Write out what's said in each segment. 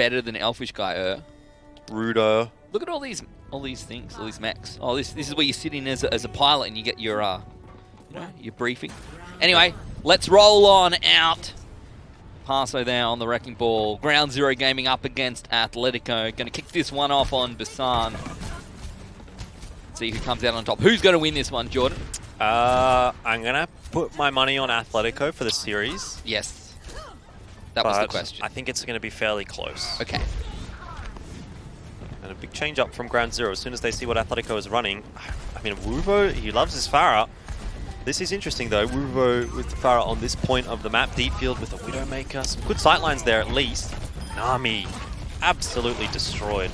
better than Elfishguy. Ruder. Look at all these things, all these mechs. Oh, this is where you sit in as a pilot and you get your your briefing. Anyway, let's roll on out. Paso there on the wrecking ball. Ground Zero Gaming up against Athletico. Going to kick this one off on Basan. See who comes out on top. Who's going to win this one, Jordan? I'm going to put my money on Athletico for the series. Yes. That was the question. I think it's going to be fairly close. Okay. And a big change up from Ground Zero as soon as they see what Athletico is running. I mean, Wuvo, he loves his Pharah. This is interesting though. Wuvo with the Pharah on this point of the map. Deep field with a Widowmaker. Some good sightlines there at least. Nami absolutely destroyed.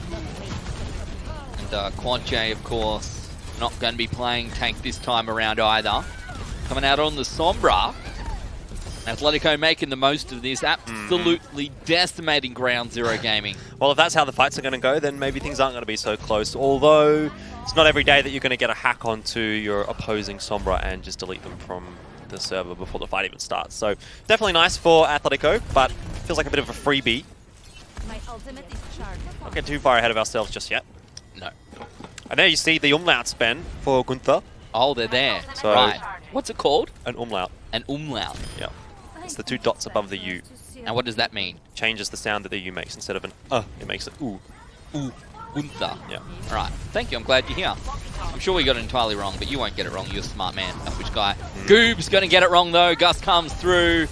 And Quad J, of course, not going to be playing tank this time around either. Coming out on the Sombra. Atletico making the most of this, absolutely decimating Ground Zero Gaming. Well, if that's how the fights are going to go, then maybe things aren't going to be so close. Although, it's not every day that you're going to get a hack onto your opposing Sombra and just delete them from the server before the fight even starts. So, definitely nice for Atletico, but feels like a bit of a freebie. My ultimate is charged. Not get too far ahead of ourselves just yet. No. And there you see the umlaut spin for Gunther. Oh, they're there. So, right. What's it called? An umlaut. An umlaut. Yeah. It's the 2 dots above the U. And what does that mean? Changes the sound that the U makes. Instead of an it makes an ooh. Ooh. Gunther. Yeah. Right. Thank you. I'm glad you're here. I'm sure we got it entirely wrong, but you won't get it wrong. You're a smart man. Which guy? Goob's going to get it wrong, though. Gus comes through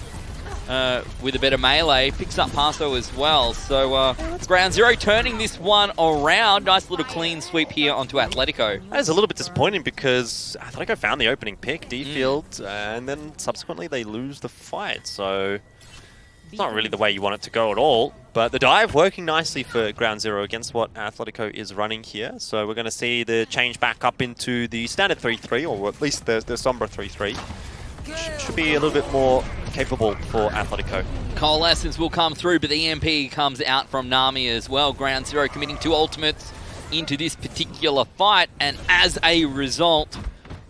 with a bit of melee. Picks up Paso as well. So Ground Zero turning this one around. Nice little clean sweep here onto Atletico. That is a little bit disappointing because Atletico found the opening pick, D-field, and then subsequently they lose the fight. So it's not really the way you want it to go at all. But the dive working nicely for Ground Zero against what Atletico is running here. So we're going to see the change back up into the standard 3-3, or at least the Sombra 3-3. Should be a little bit more capable for Atletico. Coalescence will come through, but the EMP comes out from Nami as well. Ground Zero committing 2 ultimates into this particular fight, and as a result,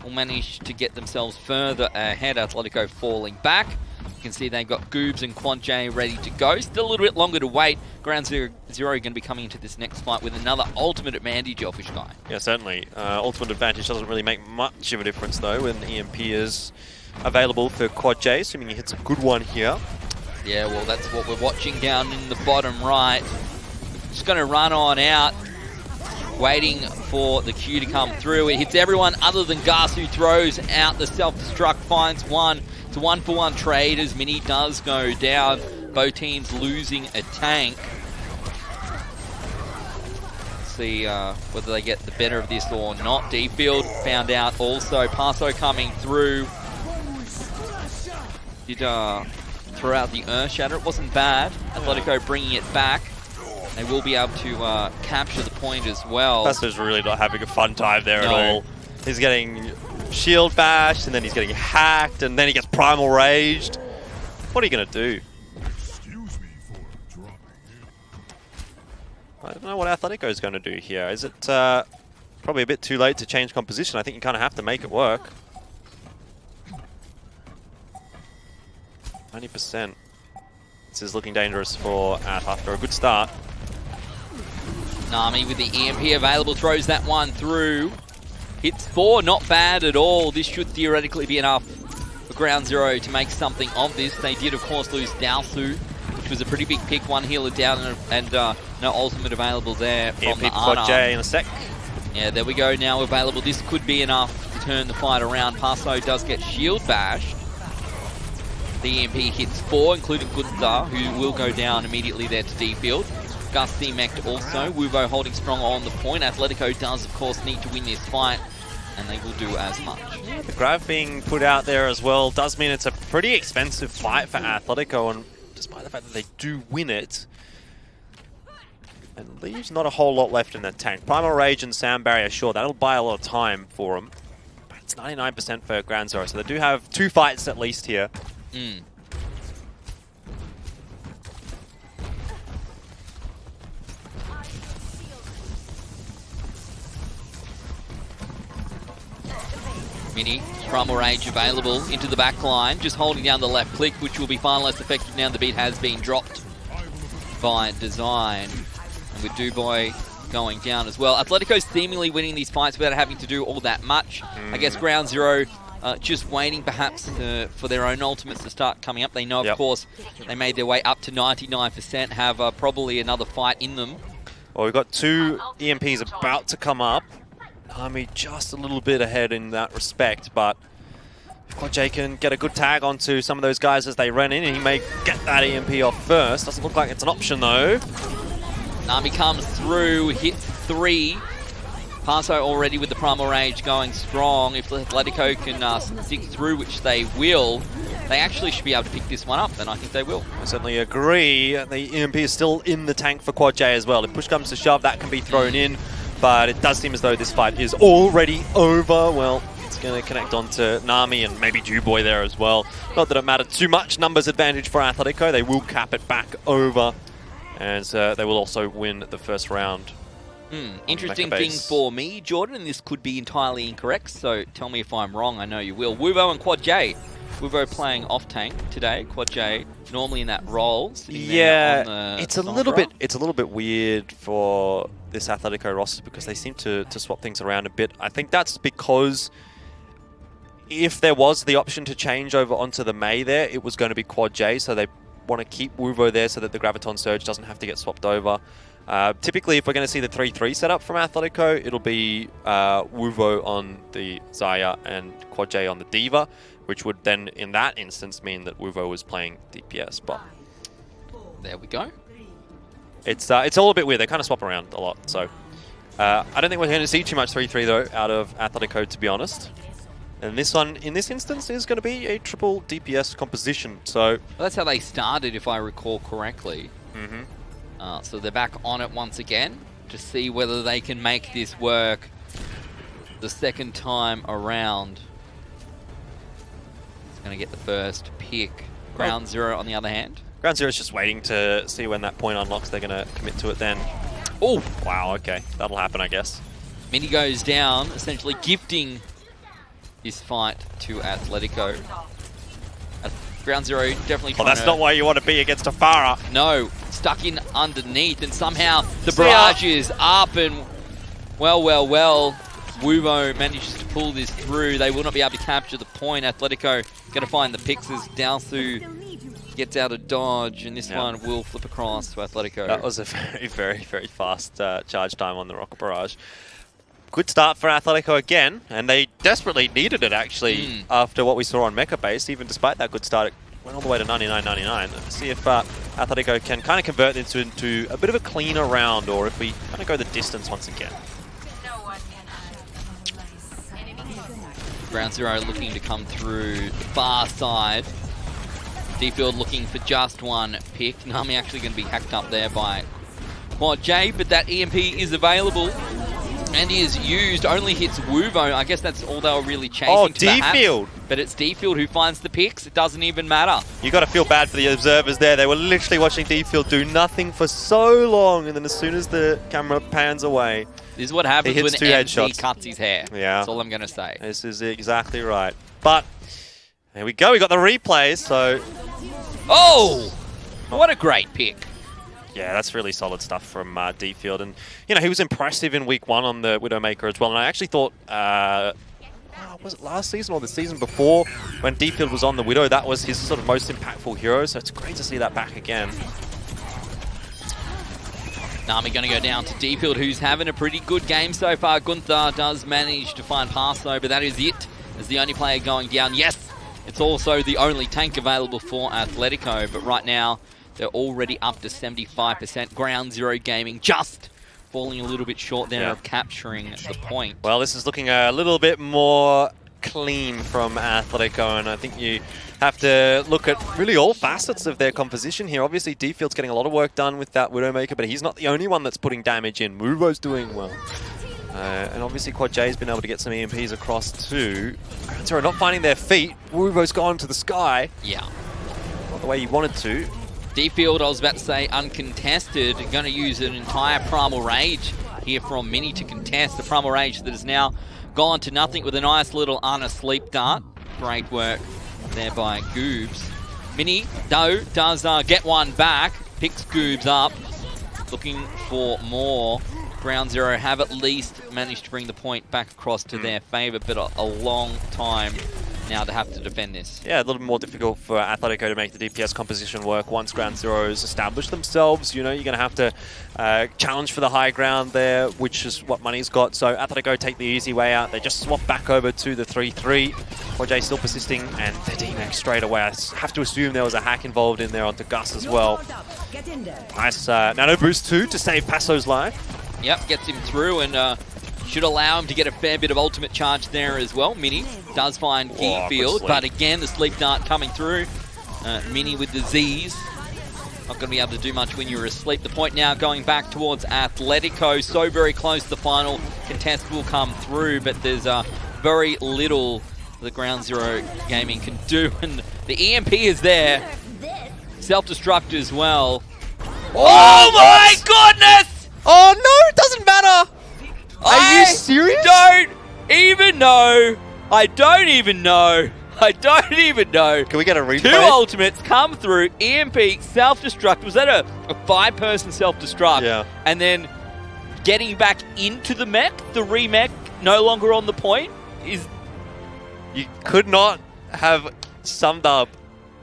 will manage to get themselves further ahead. Atletico falling back. You can see they've got Goobs and Quad J ready to go. Still a little bit longer to wait. Ground Zero going to be coming into this next fight with another ultimate advantage, Elfishguy. Yeah, certainly. Ultimate advantage doesn't really make much of a difference though when EMP is available for Quad J, assuming he hits a good one here. Yeah, well, that's what we're watching down in the bottom right. Just going to run on out, waiting for the Q to come through. It hits everyone other than Gus, who throws out the self-destruct, finds one. It's a 1-for-1 trade as Mini does go down. Both teams losing a tank. Let's see whether they get the better of this or not. D-field found out also. Paso coming through. Did throw out the Earth Shatter. It wasn't bad. Atletico bringing it back. They will be able to capture the point as well. Paso's really not having a fun time there at all. He's getting shield bashed, and then he's getting hacked, and then he gets primal raged. What are you going to do? I don't know what Atletico is going to do here. Is it probably a bit too late to change composition? I think you kind of have to make it work. 90%. This is looking dangerous for Ath after a good start. Nami with the EMP available, throws that one through. Hits 4, not bad at all. This should theoretically be enough for Ground Zero to make something of this. They did, of course, lose Dalsu, which was a pretty big pick. One healer down and no ultimate available there from the Quad J in a sec. Yeah, there we go, now available. This could be enough to turn the fight around. Paso does get shield bashed. The EMP hits 4, including Gunther, who will go down immediately there to D-field. Gus C-mech'd also. Wuvo holding strong on the point. Atletico does, of course, need to win this fight, and they will do as much. The grab being put out there as well does mean it's a pretty expensive fight for Atletico, and despite the fact that they do win it, and leaves not a whole lot left in that tank. Primal Rage and Sound Barrier, sure, that'll buy a lot of time for them, but it's 99% for Ground Zero, so they do have 2 fights at least here. Mini, Primal Rage available into the back line, just holding down the left click, which will be far less effective now the beat has been dropped. by design. And with Dubois going down as well. Atletico's seemingly winning these fights without having to do all that much. I guess Ground Zero just waiting perhaps for their own ultimates to start coming up. They know, of course, they made their way up to 99%, have probably another fight in them. Well, we've got 2 EMPs about to come up. Nami just a little bit ahead in that respect, but if QuadJ can get a good tag onto some of those guys as they run in, he may get that EMP off first. Doesn't look like it's an option, though. Nami comes through, hits 3. Paso already with the Primal Rage going strong. If Atletico can stick through, which they will, they actually should be able to pick this one up, and I think they will. I certainly agree. The EMP is still in the tank for QuadJ as well. If push comes to shove, that can be thrown in, but it does seem as though this fight is already over. Well, it's going to connect onto Nami and maybe Dubois there as well. Not that it mattered too much. Numbers advantage for Atletico. They will cap it back over, and they will also win the first round. Interesting thing for me, Jordan, and this could be entirely incorrect, so tell me if I'm wrong. I know you will. Wuvo and QuadJ. Wuvo playing off tank today. QuadJ normally in that role. Yeah, it's a little bit weird for this Atletico roster because they seem to swap things around a bit. I think that's because if there was the option to change over onto the Mei there, it was going to be QuadJ, so they want to keep Wuvo there so that the Graviton Surge doesn't have to get swapped over. Typically, if we're going to see the 3-3 setup from Atletico, it'll be Wuvo on the Xayah and QuadJ on the D.Va, which would then, in that instance, mean that Wuvo was playing DPS. But there we go. It's all a bit weird. They kind of swap around a lot. So I don't think we're going to see too much 3-3, though, out of Atletico, to be honest. And this one, in this instance, is going to be a triple DPS composition. So well, that's how they started, if I recall correctly. So they're back on it once again to see whether they can make this work the second time around. It's going to get the first pick. Ground Zero, on the other hand. Ground Zero is just waiting to see when that point unlocks. They're going to commit to it then. Oh! Wow, okay. That'll happen, I guess. Mini goes down, essentially gifting this fight to Atletico. Ground Zero definitely trying that's not where you want to be against a Farah. No, stuck in underneath, and somehow the barrage is up, and well, Wuvo manages to pull this through. They will not be able to capture the point. Atletico going to find the picks as Dalsu gets out of dodge, and this one will flip across to Atletico. That was a very fast charge time on the rocket barrage. Good start for Atletico again, and they desperately needed it, actually, after what we saw on Mecha Base. Even despite that good start, it went all the way to 99.99. Let's see if Atletico can kind of convert this into a bit of a cleaner round, or if we kind of go the distance once again. Ground Zero looking to come through the far side. D-Field looking for just one pick. Nami actually going to be hacked up there by QuadJ, but that EMP is available. And is used, only hits Wuvo. I guess that's all they were really chasing. Oh, D-Field! But it's D-Field who finds the picks. It doesn't even matter. You got to feel bad for the observers there. They were literally watching D-Field do nothing for so long, and then as soon as the camera pans away, this is what happens when MC cuts his hair. Yeah. That's all I'm going to say. This is exactly right. But there we go. We got the replays, so... Oh! What a great pick. Yeah, that's really solid stuff from D-Field. And, you know, he was impressive in week 1 on the Widowmaker as well. And I actually thought, was it last season or the season before, when D-Field was on the Widow, that was his sort of most impactful hero. So it's great to see that back again. Nami going to go down to D-Field, who's having a pretty good game so far. Gunther does manage to find Paso, but that is it. As the only player going down. Yes, it's also the only tank available for Atletico. But right now, they're already up to 75%. Ground Zero Gaming just falling a little bit short there of capturing the point. Well, this is looking a little bit more clean from Atletico, and I think you have to look at really all facets of their composition here. Obviously, D-Field's getting a lot of work done with that Widowmaker, but he's not the only one that's putting damage in. Muvo's doing well. And obviously, QuadJ's been able to get some EMPs across too. Ground Zero not finding their feet. Muvo's gone to the sky. Yeah. Not the way he wanted to. D-Field, I was about to say, uncontested. Going to use an entire Primal Rage here from Mini to contest. The Primal Rage that has now gone to nothing with a nice little Sleep Dart. Great work there by Goobs. Mini, though, does get one back. Picks Goobs up, looking for more. Ground Zero have at least managed to bring the point back across to their favour, but a long time now to have to defend this. Yeah, a little bit more difficult for Athletico to make the DPS composition work once Ground Zero's established themselves. You know, you're going to have to challenge for the high ground there, which is what Money's got. So Athletico take the easy way out. They just swap back over to the 3-3. OJ still persisting, and they DMAX straight away. I have to assume there was a hack involved in there onto Gus as well. Nice nano boost too to save Passo's life. Yep, gets him through and should allow him to get a fair bit of ultimate charge there as well. Mini does find Keyfield, but again, the sleep dart coming through. Mini with the Z's. Not going to be able to do much when you're asleep. The point now going back towards Athletico. So very close. The final contest will come through, but there's very little the Ground Zero Gaming can do. And the EMP is there. Self-destruct as well. Oh my goodness! Oh no, it doesn't matter! Are you serious? Don't even know. I don't even know. I don't even know. Can we get a replay? 2 ultimates come through. EMP, self-destruct. Was that a 5-person self-destruct? Yeah. And then getting back into the mech, the remech, no longer on the point, is... You could not have summed up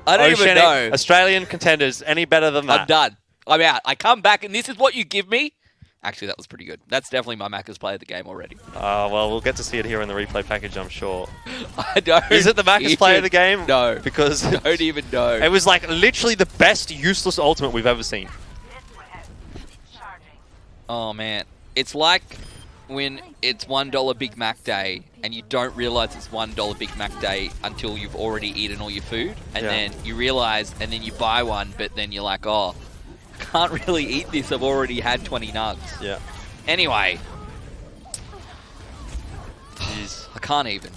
I don't even know. Australian Contenders any better than that. I'm done. I'm out. I come back and this is what you give me? Actually, that was pretty good. That's definitely my Macca's play of the game already. Well, we'll get to see it here in the replay package, I'm sure. I don't. Is it the Macca's play of the game? No. Because don't even know. It was like literally the best useless ultimate we've ever seen. Oh man, it's like when it's $1 Big Mac Day and you don't realize it's $1 Big Mac Day until you've already eaten all your food, and then you realize, and then you buy one, but then you're like, oh, I can't really eat this. I've already had 20 nugs. Yeah. Anyway, jeez, I can't even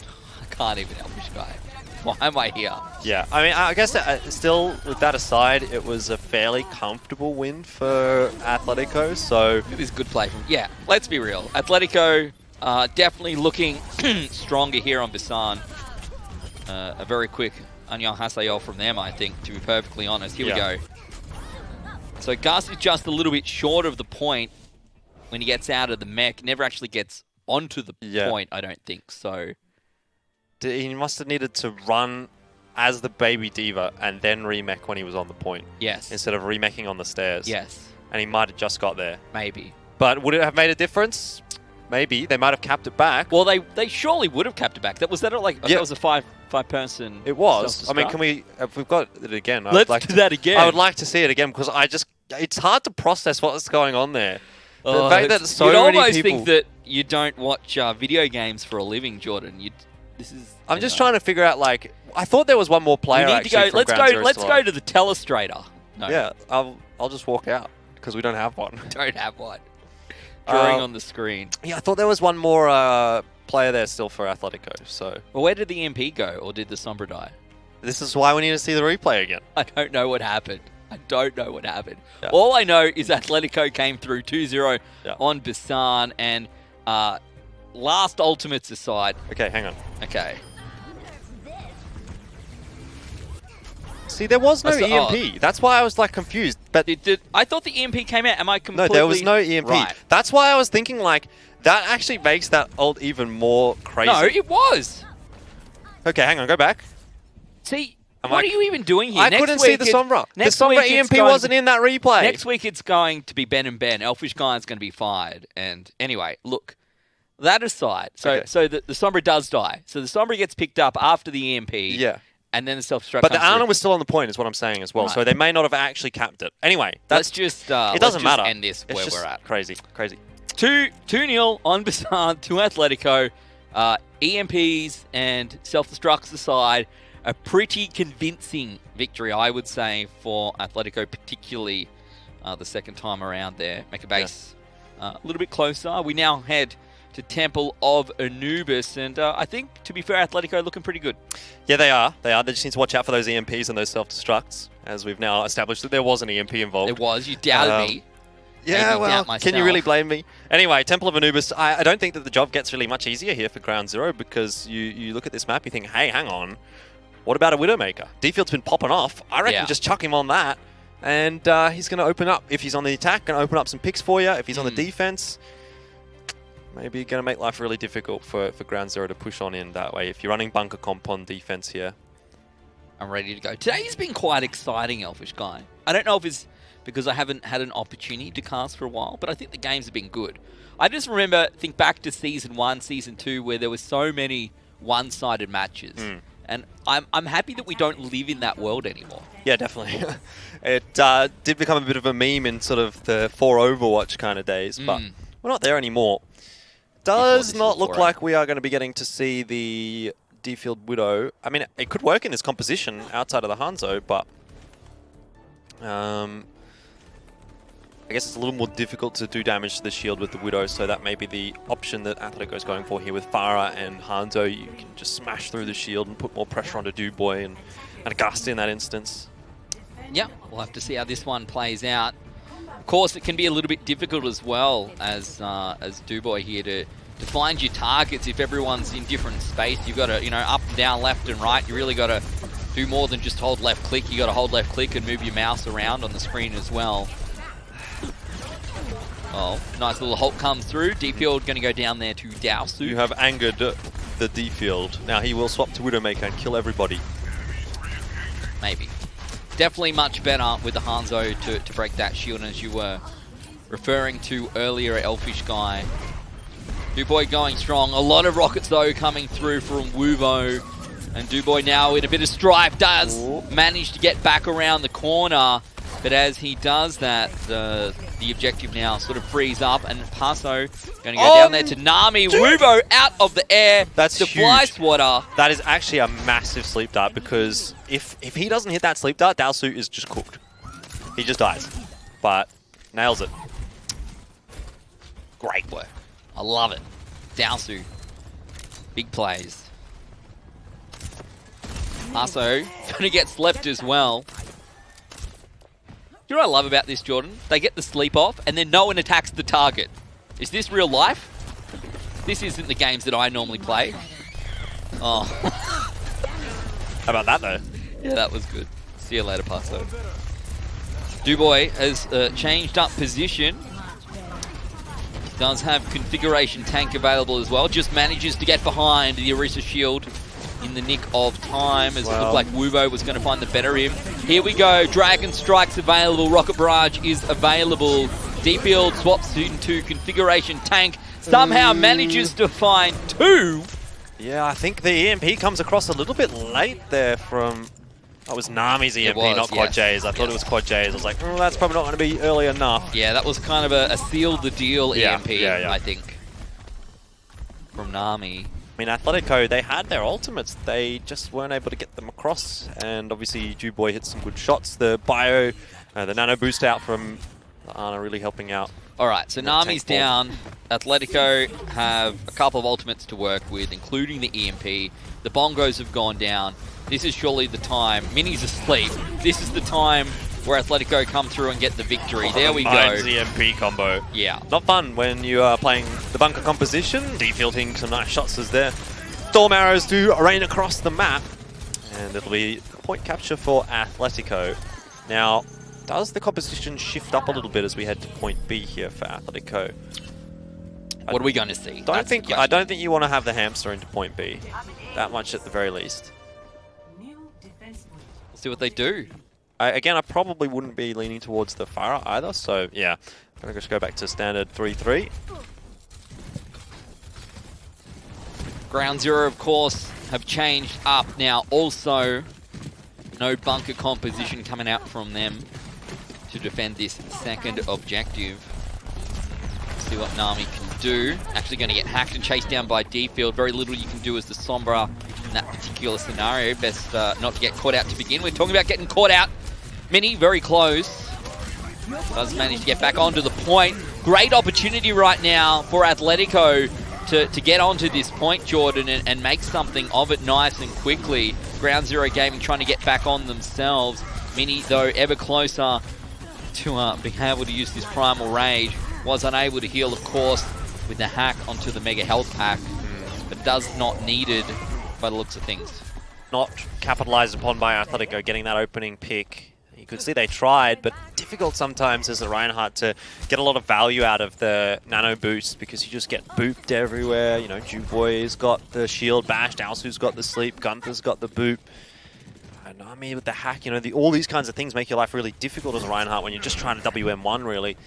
Elfishguy. Why am I here? Yeah, I mean, I guess still, with that aside, it was a fairly comfortable win for Atletico, so... It was good play from... Yeah, let's be real. Atletico definitely looking stronger here on Bisan. A very quick annyeonghaseyo from them, I think, to be perfectly honest. Here we go. So Gus is just a little bit short of the point when he gets out of the mech. Never actually gets onto the point, I don't think, so... He must have needed to run as the baby diva and then remech when he was on the point. Yes. Instead of remeching on the stairs. Yes. And he might have just got there. Maybe. But would it have made a difference? Maybe. They might have capped it back. Well, they surely would have capped it back. That was that like that was a five-person. It was. I mean, can we? If we've got it again, let's do that again. I would like to see it again because it's hard to process what's going on there. The fact that so many people. You'd almost think that you don't watch video games for a living, Jordan. I'm just trying to figure out, like, I thought there was one more player. Let's go to the telestrator. No. Yeah, I'll just walk out because we don't have one. Don't have one. Drawing on the screen. Yeah, I thought there was one more player there still for Athletico. So. Well, where did the MP go, or did the Sombra die? This is why we need to see the replay again. I don't know what happened. Yeah. All I know is Atletico came through 2-0 on Bisan, and last ultimates aside. Okay, hang on. Okay. See, there was no EMP. That's why I was like confused. But I thought the EMP came out. Am I completely... No, there was no EMP. Right. That's why I was thinking like that actually makes that ult even more crazy. No, it was. Okay, hang on. Go back. See, what are you even doing here? I couldn't see the Sombra. The Sombra EMP wasn't in that replay. Next week it's going to be Ben and Ben. Elfishguy is going to be fired. And anyway, look. That aside, so the Sombra does die. So the Sombra gets picked up after the EMP. Yeah. And then the self-destruct. But the Ana was still on the point, is what I'm saying as well. Right. So they may not have actually capped it. Anyway, let's just it doesn't matter. End this where we're at. Crazy. 2-0 on Bisan to Atletico. EMPs and self-destructs aside, a pretty convincing victory, I would say, for Atletico, particularly the second time around there. Make a base a little bit closer. We now head to Temple of Anubis, and I think, to be fair, Atletico looking pretty good. Yeah, they are. They just need to watch out for those EMPs and those self-destructs, as we've now established that there was an EMP involved. There was. You doubted me. Yeah, well, can you really blame me? Anyway, Temple of Anubis, I don't think that the job gets really much easier here for Ground Zero, because you look at this map, you think, hey, hang on, what about a Widowmaker? D-Field's been popping off. I reckon just chuck him on that, And he's going to open up. If he's on the attack, going to open up some picks for you. If he's on the defense, maybe going to make life really difficult for Ground Zero to push on in that way. If you're running bunker comp on defense here. I'm ready to go. Today's been quite exciting, Elfishguy. I don't know if it's because I haven't had an opportunity to cast for a while, but I think the games have been good. I just think back to Season 1, Season 2, where there were so many one-sided matches. And I'm happy that we don't live in that world anymore. Yeah, definitely. It did become a bit of a meme in sort of the 4 Overwatch kind of days, but we're not there anymore. Does not look like we are going to be getting to see the D-Field Widow. I mean, it could work in this composition outside of the Hanzo, but I guess it's a little more difficult to do damage to the shield with the Widow, so that may be the option that Athletico is going for here with Farah and Hanzo. You can just smash through the shield and put more pressure onto Duboy and Gust in that instance. Yeah, we'll have to see how this one plays out. Of course, it can be a little bit difficult as well as Duboy here to find your targets if everyone's in different space. You've got to, up and down, left and right. You really got to do more than just hold left click. You got to hold left click and move your mouse around on the screen as well. Oh, nice little Hulk comes through. D-Field going to go down there to Dowsu. You have angered the D-Field. Now he will swap to Widowmaker and kill everybody. Maybe. Definitely much better with the Hanzo to break that shield, as you were referring to earlier, Elfishguy. Duboy going strong. A lot of rockets, though, coming through from Wuvo. And Duboy now in a bit of strife does manage to get back around the corner. But as he does that, the objective now sort of frees up, and Paso going to go down there to Nami. Wuvo out of the air. That's the fly swatter. That is actually a massive sleep dart, because if he doesn't hit that sleep dart, Dowsu is just cooked. He just dies. But nails it. Great work. I love it. Dowsu. Big plays. Paso going to get slept as well. You know what I love about this, Jordan? They get the sleep off, and then no one attacks the target. Is this real life? This isn't the games that I normally play. Oh. How about that, though? Yeah, that was good. See you later, Paso. Duboy has changed up position. Does have configuration tank available as well. Just manages to get behind the Orisa shield in the nick of time, as it looked like Wuvo was going to find the better him. Here we go. Dragon Strike's available. Rocket Barrage is available. D-Field swaps into configuration tank. Somehow manages to find 2. Yeah, I think the EMP comes across a little bit late there from... That was Nami's EMP, not Quad J's. I thought it was Quad J's. I was like, oh, that's probably not going to be early enough. Yeah, that was kind of a seal the deal EMP, I think, from Nami. I mean, Athletico, they had their ultimates. They just weren't able to get them across. And obviously, Duboy hit some good shots. The bio, the nano boost out from Ana really helping out. All right, so Nami's down. Atletico have a couple of ultimates to work with, including the EMP. The bongos have gone down. This is surely the time. Mini's asleep. This is the time where Atletico come through and get the victory. There we go. EMP combo. Yeah. Not fun when you are playing the bunker composition. D-Field hitting some nice shots as there. Storm arrows do rain across the map. And it'll be point capture for Atletico. Now, does the composition shift up a little bit as we head to point B here for Atletico? What are we going to see? I don't think you want to have the hamster into point B. That much at the very least. We'll see what they do. Again, I probably wouldn't be leaning towards the Farah either, so yeah. I'm going to just go back to standard 3-3. Ground Zero, of course, have changed up now. Also, no bunker composition coming out from them to defend this second objective. See what Nami can do. Actually going to get hacked and chased down by D-Field. Very little you can do as the Sombra in that particular scenario. Best not to get caught out to begin with. Talking about getting caught out. Mini, very close. Does manage to get back onto the point. Great opportunity right now for Atletico to get onto this point, Jordan, and make something of it nice and quickly. Ground Zero Gaming trying to get back on themselves. Mini, though, ever closer to being able to use this Primal Rage. Was unable to heal, of course, with the hack onto the Mega Health Pack, but does not needed by the looks of things. Not capitalized upon by Atletico getting that opening pick. could see they tried, but difficult sometimes as a Reinhardt to get a lot of value out of the nano boost because you just get booped everywhere. You know, Juboy's got the shield bashed, Alsu's got the sleep, Gunther's got the boop. And I mean, with the hack, you know, all these kinds of things make your life really difficult as a Reinhardt when you're just trying to WM1, really.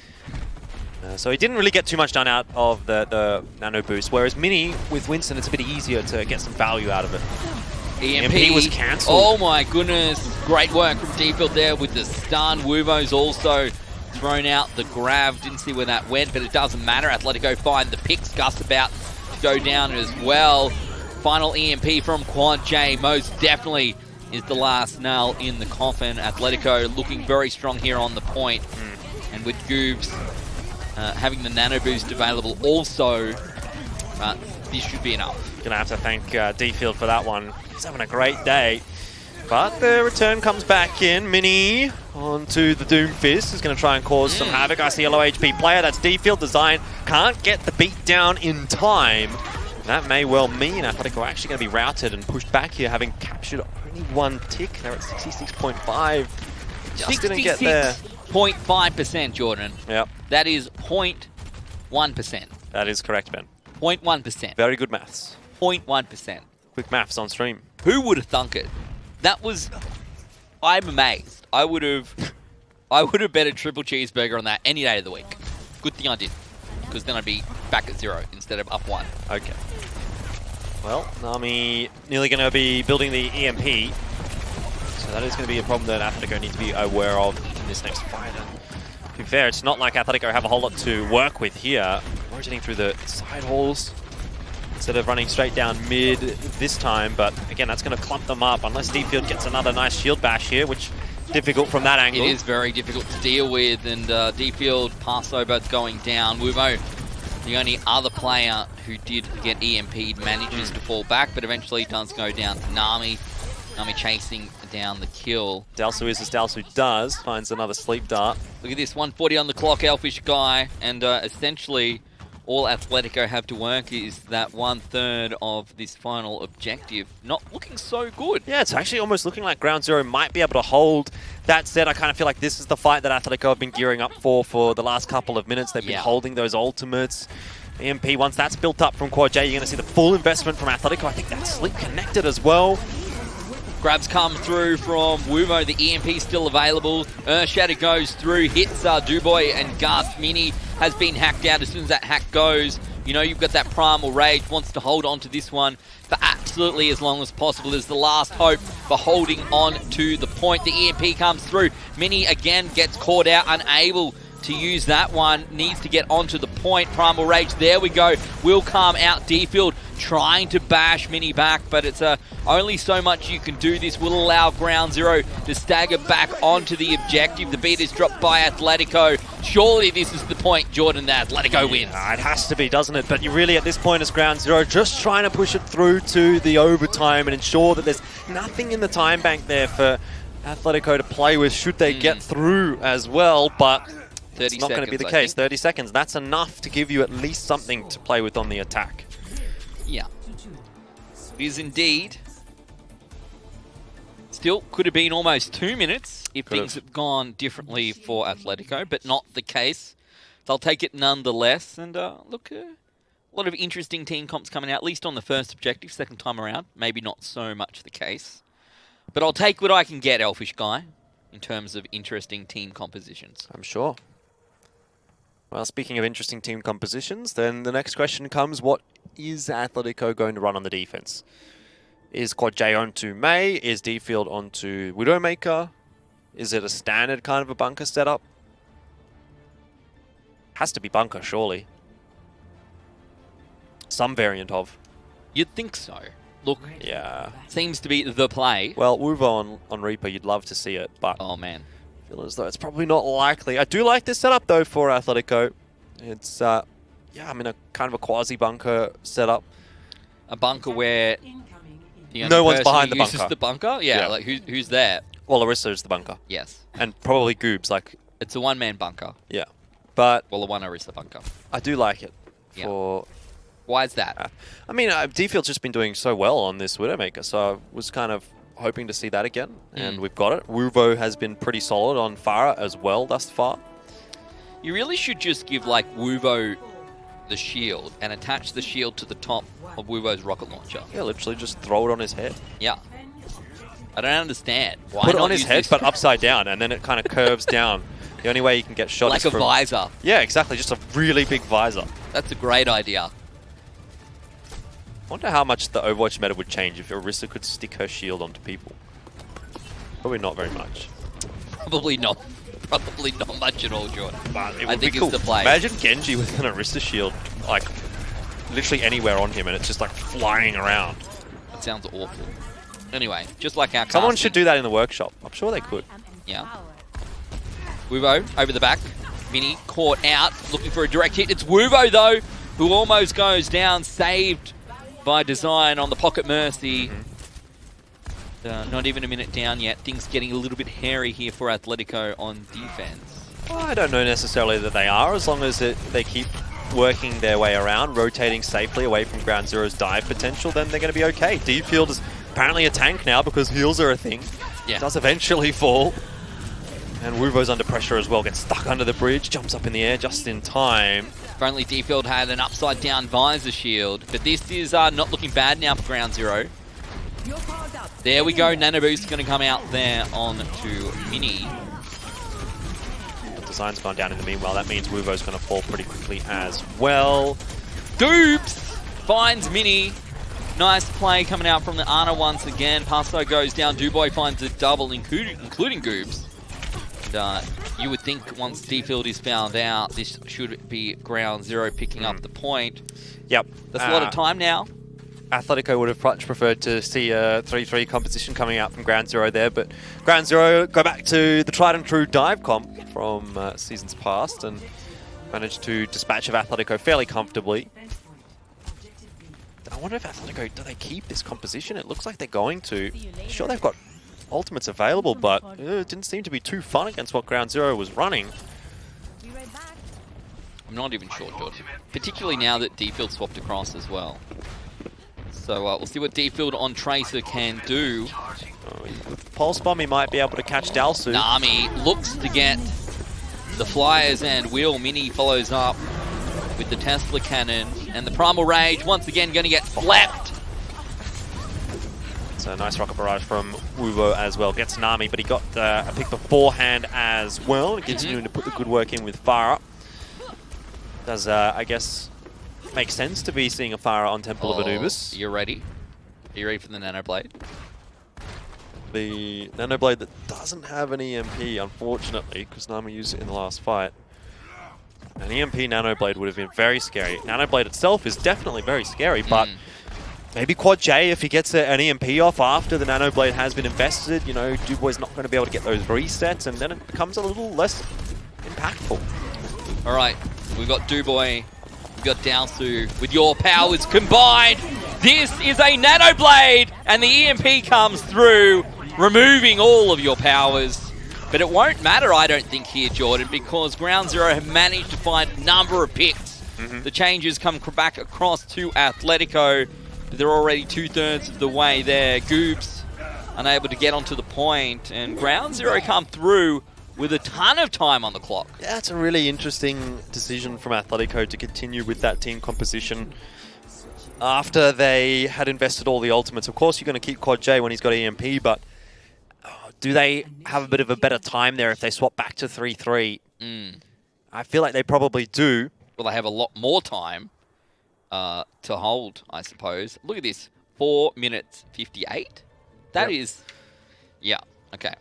So he didn't really get too much done out of the nano boost, whereas Mini, with Winston, it's a bit easier to get some value out of it. EMP was cancelled. Oh my goodness. Great work from D-Field there with the stun. Wuvo's also thrown out the grab. Didn't see where that went, but it doesn't matter. Atletico find the picks. Gus about to go down as well. Final EMP from Quad J. Most definitely is the last nail in the coffin. Atletico looking very strong here on the point. And with Goobs having the nano boost available also, this should be enough. Gonna have to thank D-Field for that one. He's having a great day. But the return comes back in. Mini onto the Doomfist is going to try and cause some havoc. I see a low HP player. That's D-Field. Design can't get the beat down in time. That may well mean Athletico are actually going to be routed and pushed back here, having captured only one tick. They're at 66.5. Just didn't get there. 0.5%, Jordan. Yep. That is 0.1%. That is correct, Ben. 0.1%. Very good maths. 0.1%. Quick maths on stream. Who would have thunk it? That was... I'm amazed. I would have bet a triple cheeseburger on that any day of the week. Good thing I did. Because then I'd be back at 0 instead of up 1. Okay. Well, Nami nearly going to be building the EMP. So that is going to be a problem that Athletico need to be aware of in this next fight. And to be fair, it's not like Athletico have a whole lot to work with here. Rotating through the side halls instead of running straight down mid this time. But again, that's going to clump them up unless D-Field gets another nice shield bash here, which is difficult from that angle. It is very difficult to deal with, and D-Field pass over going down. Wuvo, the only other player who did get EMP'd, manages to fall back, but eventually does go down to Nami. Nami chasing down the kill. Dalsu is as Dalsu does, finds another sleep dart. Look at this, 140 on the clock, Elfishguy, and essentially all Atletico have to work is that 1/3 of this final objective. Not looking so good. Yeah, it's actually almost looking like Ground Zero might be able to hold. That said, I kind of feel like this is the fight that Atletico have been gearing up for the last couple of minutes. They've been holding those ultimates. EMP, once that's built up from Quad J, you're going to see the full investment from Atletico. I think that's sleep connected as well. Grabs come through from Wuvo. The EMP still available. Shatter goes through, hits Duboy and Gus. Mini has been hacked out. As soon as that hack goes, you know you've got that Primal Rage. Wants to hold on to this one for absolutely as long as possible. Is the last hope for holding on to the point. The EMP comes through. Mini again gets caught out, unable to use that one. Needs to get onto the point. Primal Rage, there we go. Will calm out D-Field, trying to bash Mini back, but it's only so much you can do. This will allow Ground Zero to stagger back onto the objective. The beat is dropped by Atletico. Surely this is the point, Jordan, that Atletico wins. It has to be, doesn't it? But you really, at this point, as Ground Zero, just trying to push it through to the overtime and ensure that there's nothing in the time bank there for Atletico to play with should they get through as well, but it's not going to be the case. 30 seconds, that's enough to give you at least something to play with on the attack. Yeah. It is indeed. Still, could have been almost 2 minutes if things had gone differently for Atletico, but not the case. They'll take it nonetheless. And look, a lot of interesting team comps coming out, at least on the first objective. Second time around, maybe not so much the case. But I'll take what I can get, Elfishguy, in terms of interesting team compositions. I'm sure. Well, speaking of interesting team compositions, then the next question comes, what is Atletico going to run on the defense? Is Quad J onto May? Is D-Field onto Widowmaker? Is it a standard kind of a bunker setup? Has to be bunker, surely. Some variant of. You'd think so. Look, yeah, seems to be the play. Well, Wuvo on Reaper, you'd love to see it, but oh man, I feel as though it's probably not likely. I do like this setup though for Atletico. It's yeah, I mean a kind of a quasi bunker setup. A bunker where the only no one's person behind who the uses bunker. the bunker. Yeah, like who's there? Well, Orisa's the bunker. Yes, and probably Goobs. Like it's a one-man bunker. Yeah, but well, a one Orisa bunker. I do like it for. Why is that? I mean, D-Field's just been doing so well on this Widowmaker, so I was kind of hoping to see that again, and we've got it. Wuvo has been pretty solid on Farah as well thus far. You really should just give like Wuvo the shield and attach the shield to the top of Wuvo's rocket launcher. Yeah, literally just throw it on his head. Yeah. I don't understand. Why Put it not on his use head, this but upside down, and then it kind of curves down. The only way you can get shot like is a from... visor? Yeah, exactly. Just a really big visor. That's a great idea. I wonder how much the Overwatch meta would change if Orisa could stick her shield onto people. Probably not very much. Probably not. Probably not much at all, Jordan. But it I would think be cool. it's the play. Imagine Genji with an Orisa shield, like, literally anywhere on him, and it's just, like, flying around. That sounds awful. Anyway, just like our Someone casting. should do that in the workshop. I'm sure they could. Yeah. Wuvo over the back. Vinny caught out, looking for a direct hit. It's Wuvo, though, who almost goes down, saved by design on the pocket mercy. Not even a minute down yet. Things getting a little bit hairy here for Athletico on defense. Well, I don't know necessarily that they are, as long as they keep working their way around, rotating safely away from Ground Zero's dive potential, then they're going to be okay. D-Field is apparently a tank now because heals are a thing. Yeah. Does eventually fall. And Wuvo's under pressure as well, gets stuck under the bridge, jumps up in the air just in time. If only D-Field had an upside-down visor shield. But this is not looking bad now for Ground Zero. There we go. Nano Boost going to come out there on to Mini. The design's gone down in the meanwhile. That means Wuvo's going to fall pretty quickly as well. Goobs finds Mini. Nice play coming out from the Ana once again. Pasto goes down. Dubois finds a double, including Goobs. And you would think once D-Field is found out, this should be Ground Zero picking up the point. Yep. That's a lot of time now. Athletico would have much preferred to see a 3-3 composition coming out from Ground Zero there, but Ground Zero go back to the tried and true dive comp from seasons past and managed to dispatch of Athletico fairly comfortably. I wonder if Athletico, do they keep this composition? It looks like they're going to. Sure, they've got ultimates available, but it didn't seem to be too fun against what Ground Zero was running. I'm not even sure, Jordan. Particularly now that D-Field swapped across as well. So we'll see what D-Field on Tracer can do. With Pulse Bomb, he might be able to catch Dalsu. Nami looks to get the Flyers and Will. Mini follows up with the Tesla Cannon. And the Primal Rage, once again, going to get slapped. So nice rocket barrage from Wuvo as well. Gets Nami, but he got a pick beforehand as well. Continuing to put the good work in with Farah. Does, I guess, make sense to be seeing a Farah on Temple of Anubis. You ready? Are you ready for the Nano Blade? The Nano Blade that doesn't have an EMP, unfortunately, because Nami used it in the last fight. An EMP Nano Blade would have been very scary. Nano Blade itself is definitely very scary, but maybe Quad J, if he gets an EMP off after the Nano Blade has been invested, you know, Dubois not going to be able to get those resets, and then it becomes a little less impactful. All right, we've got Dubois, we've got Dalsu. With your powers combined, this is a Nano Blade, and the EMP comes through, removing all of your powers. But it won't matter, I don't think, here, Jordan, because Ground Zero have managed to find a number of picks. The changes come back across to Athletico. They're already 2/3 of the way there. Goobs unable to get onto the point, and Ground Zero come through with a ton of time on the clock. Yeah, it's a really interesting decision from Athletico to continue with that team composition after they had invested all the ultimates. Of course, you're going to keep Quad J when he's got EMP, but do they have a bit of a better time there if they swap back to 3-3? I feel like they probably do. Well, they have a lot more time to hold, I suppose. Look at this, 4 minutes 58. That is, yeah, okay.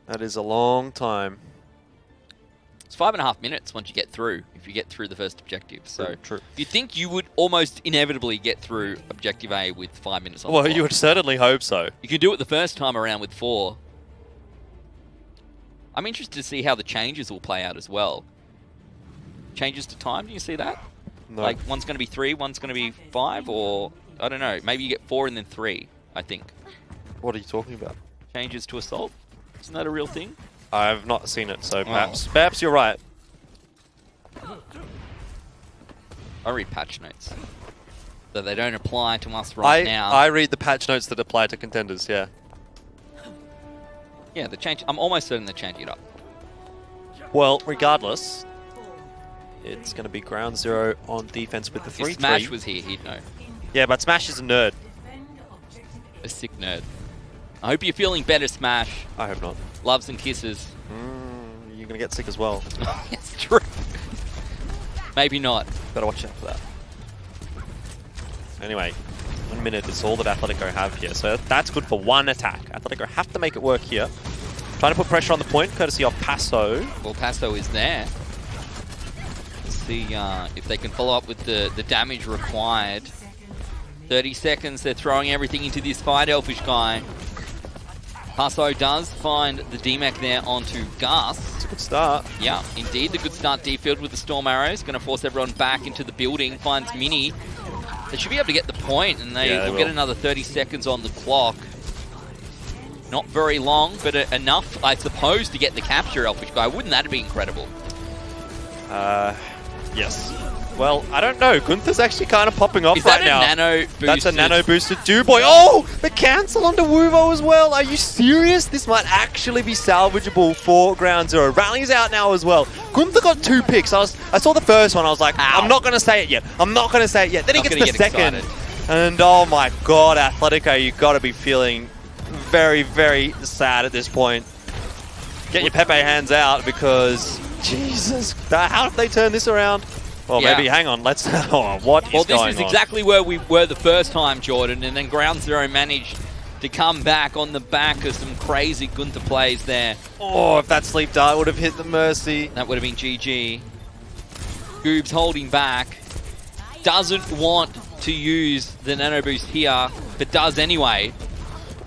That is a long time. It's 5.5 minutes once you get through, if you get through the first objective. So True. you think you would almost inevitably get through Objective A with 5 minutes on the Well, clock. you would certainly hope so. You can do it the first time around with 4. I'm interested to see how the changes will play out as well. Changes to time, do you see that? No. Like, one's going to be 3, one's going to be 5, or, I don't know, maybe you get 4 and then 3, I think. What are you talking about? Changes to Assault? Isn't that a real thing? I've not seen it, so perhaps you're right. I read patch notes. So they don't apply to us right now. I read the patch notes that apply to Contenders, yeah. Yeah, I'm almost certain they're changing it up. Well, regardless, it's going to be ground zero on defense with the 3-3. If Smash was here, he'd know. Yeah, but Smash is a nerd. A sick nerd. I hope you're feeling better, Smash. I hope not. Loves and kisses. You're going to get sick as well. It's true. Maybe not. Better watch out for that. Anyway, 1 minute is all that Athletico have here. So that's good for one attack. Athletico have to make it work here. Trying to put pressure on the point, courtesy of Passo. Well, Passo is there. Let's see if they can follow up with the damage required. 30 seconds, they're throwing everything into this fight, Elfishguy. Passo does find the DMAC there onto Gus. It's a good start. Yeah, indeed, the good start D-Field with the Storm Arrows. Going to force everyone back into the building. Finds Mini. They should be able to get the point, and they will get another 30 seconds on the clock. Not very long, but enough, I suppose, to get the capture, Elfishguy. Wouldn't that be incredible? Yes. Well, I don't know. Gunther's actually kind of popping off right now. Is that a nano boosted? That's a nano boosted Duboy. Oh, the cancel onto Wuvo as well. Are you serious? This might actually be salvageable for ground zero. Rally's out now as well. Gunther got 2 picks. I saw the first one. I was like, ow. I'm not going to say it yet. I'm not going to say it yet. Then he gets the second. Excited. And oh my God, Athletico, you've got to be feeling very, very sad at this point. Get your Pepe hands out because, Jesus, how have they turned this around? Well, maybe, hang on, let's... Oh, what is going on? Well, this is exactly where we were the first time, Jordan, and then Ground Zero managed to come back on the back of some crazy Gunther plays there. Oh, if that sleep dart would have hit the Mercy. That would have been GG. Goob's holding back. Doesn't want to use the Nano Boost here, but does anyway.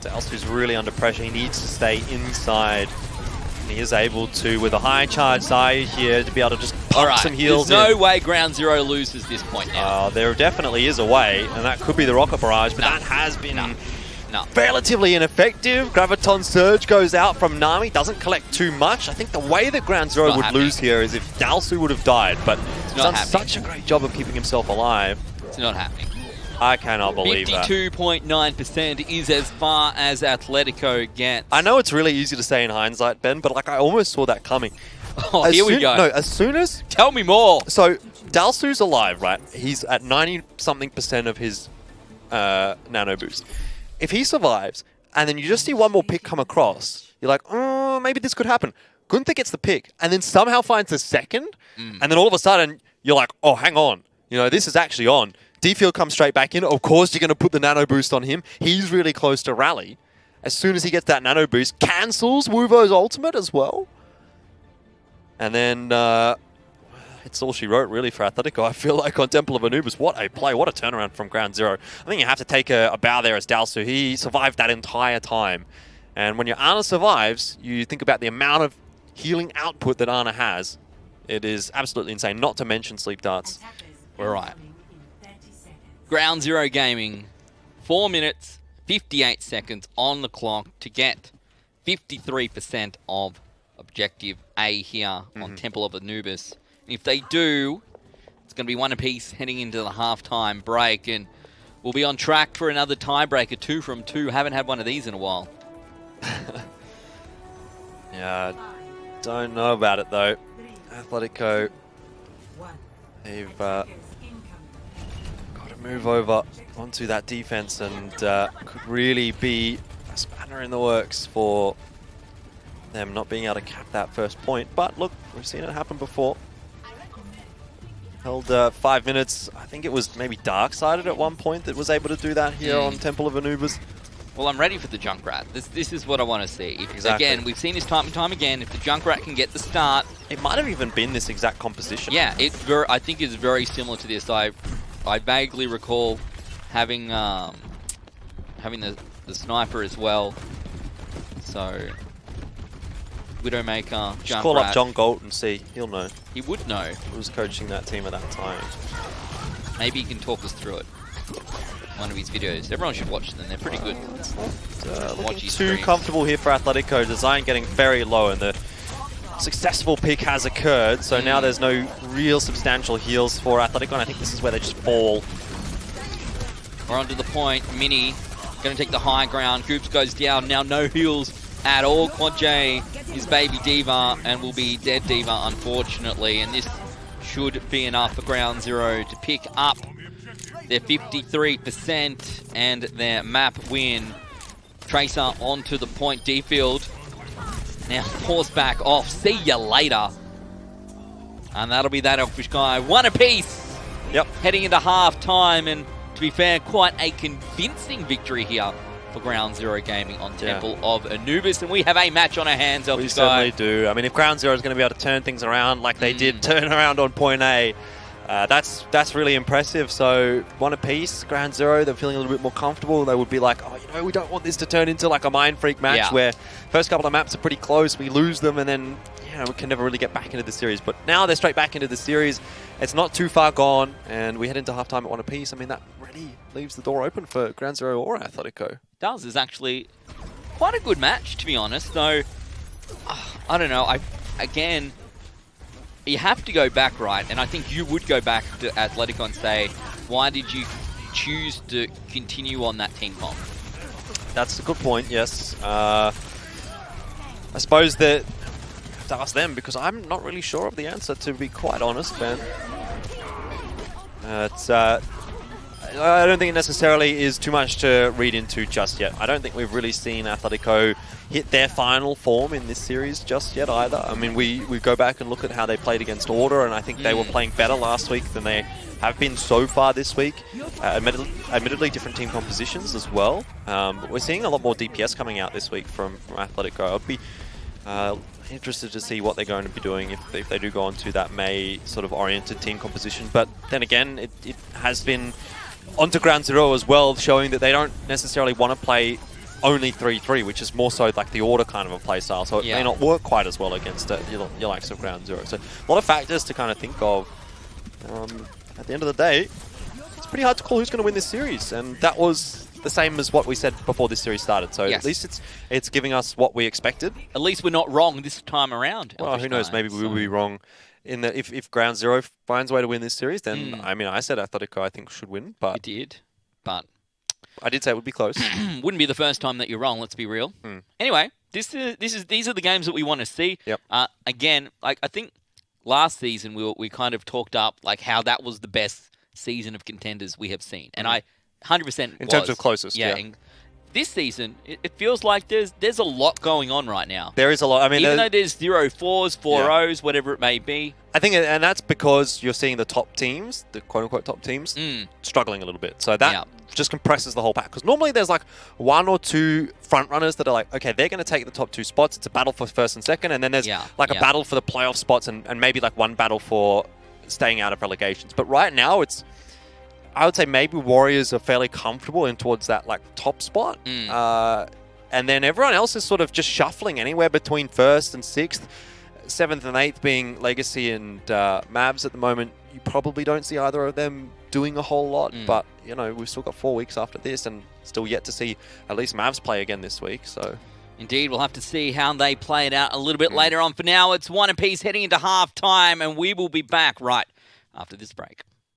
Dalsu's really under pressure. He needs to stay inside. And he is able to, with a high charge side here, to be able to just pump some heals There's no way Ground Zero loses this point now. There definitely is a way, and that could be the Rocket Barrage, but that has been relatively ineffective. Graviton Surge goes out from Nami, doesn't collect too much. I think the way that Ground Zero would lose here is if Dalsu would have died, but he's done such a great job of keeping himself alive. It's not happening. I cannot believe that. 52.9% is as far as Athletico gets. I know it's really easy to say in hindsight, Ben, but like I almost saw that coming. Oh, here we go. No, as soon as... Tell me more. So, Dalsu's alive, right? He's at 90-something% of his nano boost. If he survives, and then you just see one more pick come across, you're like, oh, maybe this could happen. Gunther gets the pick, and then somehow finds the second, and then all of a sudden, you're like, oh, hang on. You know, this is actually on. D-Field comes straight back in. Of course, you're going to put the nano boost on him. He's really close to rally. As soon as he gets that nano boost, cancels Wuvo's ultimate as well. And then it's all she wrote, really, for Athletico. I feel like on Temple of Anubis, what a play, what a turnaround from Ground Zero. I think you have to take a bow there as Dalsu. He survived that entire time. And when your Ana survives, you think about the amount of healing output that Ana has. It is absolutely insane, not to mention sleep darts. We're right. Ground Zero Gaming, 4 minutes, 58 seconds on the clock to get 53% of Objective A here on Temple of Anubis. And if they do, it's going to be one apiece heading into the halftime break, and we'll be on track for another tiebreaker, 2 from 2. Haven't had one of these in a while. Yeah, don't know about it though. Atletico, they've got to move over onto that defense, and could really be a spanner in the works for them not being able to cap that first point. But look, we've seen it happen before. Held 5 minutes. I think it was maybe Dark-Sided at one point that was able to do that here on Temple of Anubis. Well, I'm ready for the Junkrat. This is what I want to see. Exactly. Again, we've seen this time and time again. If the Junkrat can get the start... It might have even been this exact composition. Yeah, I think it's very similar to this. I vaguely recall having the sniper as well. So, Widowmaker, Junkrat. Just call up John Galt and see. He'll know. He would know. He was coaching that team at that time. Maybe he can talk us through it. One of his videos. Everyone should watch them. They're pretty good. Looking too comfortable here for Athletico. Design getting very low, and the successful pick has occurred. So now there's no real substantial heals for Athletico, and I think this is where they just fall. We're onto the point. Mini going to take the high ground. Goops goes down. Now no heals at all. Quad J is baby diva and will be dead diva, unfortunately. And this should be enough for Ground Zero to pick up their 53% and their map win. Tracer onto the point. D-Field now forced back off. See ya later. And that'll be that Elfishguy. One apiece. Yep. Heading into half-time, and to be fair, quite a convincing victory here for Ground Zero Gaming on Temple of Anubis. And we have a match on our hands, Elfishguy. We certainly do. I mean, if Ground Zero is going to be able to turn things around like they did turn around on point A, that's really impressive. So one apiece, Ground Zero, they're feeling a little bit more comfortable. They would be like, oh, you know, we don't want this to turn into like a Mind Freak match where first couple of maps are pretty close, we lose them, and then we can never really get back into the series. But now they're straight back into the series. It's not too far gone, and we head into halftime at one apiece. I mean, that really leaves the door open for Ground Zero or Athletico. Does is actually quite a good match, to be honest. Though I don't know. Again, you have to go back, right? And I think you would go back to Athletico and say, why did you choose to continue on that team comp? That's a good point. Yes. I suppose that to ask them, because I'm not really sure of the answer, to be quite honest, man. I don't think it necessarily is too much to read into just yet. I don't think we've really seen Athletico hit their final form in this series just yet either. I mean, we go back and look at how they played against Order, and I think they were playing better last week than they have been so far this week. Admittedly, different team compositions as well. But we're seeing a lot more DPS coming out this week from Athletico. I'd be interested to see what they're going to be doing if they do go on to that May sort of oriented team composition. But then again, it has been onto Ground Zero as well, showing that they don't necessarily want to play only 3-3, which is more so like the Order kind of a play style. So it may not work quite as well against your likes of Ground Zero. So a lot of factors to kind of think of. At the end of the day, it's pretty hard to call who's going to win this series. And that was the same as what we said before this series started. So at least it's giving us what we expected. At least we're not wrong this time around. Well, who knows? Maybe we will be wrong. In that, if Ground Zero finds a way to win this series, then I mean, I said Athletico I think should win, but you did, but I did say it would be close. Wouldn't be the first time that you're wrong. Let's be real. Anyway, these are the games that we want to see. Yep. Again, like I think last season we kind of talked up like how that was the best season of Contenders we have seen, and I 100% in terms of closest. Yeah. This season, it feels like there's a lot going on right now. There is a lot. I mean, even though there's 0-4s, 4-0s, whatever it may be. I think, and that's because you're seeing the top teams, the quote-unquote top teams, struggling a little bit. So that just compresses the whole pack. Because normally there's like one or two front runners that are like, okay, they're going to take the top two spots. It's a battle for first and second. And then there's like a battle for the playoff spots and maybe like one battle for staying out of relegations. But right now I would say maybe Warriors are fairly comfortable in towards that like top spot. And then everyone else is sort of just shuffling anywhere between first and sixth. 7th and 8th being Legacy and Mavs at the moment. You probably don't see either of them doing a whole lot, but you know, we've still got 4 weeks after this and still yet to see at least Mavs play again this week. So indeed, we'll have to see how they play it out a little bit later on. For now, it's one apiece heading into half time, and we will be back right after this break.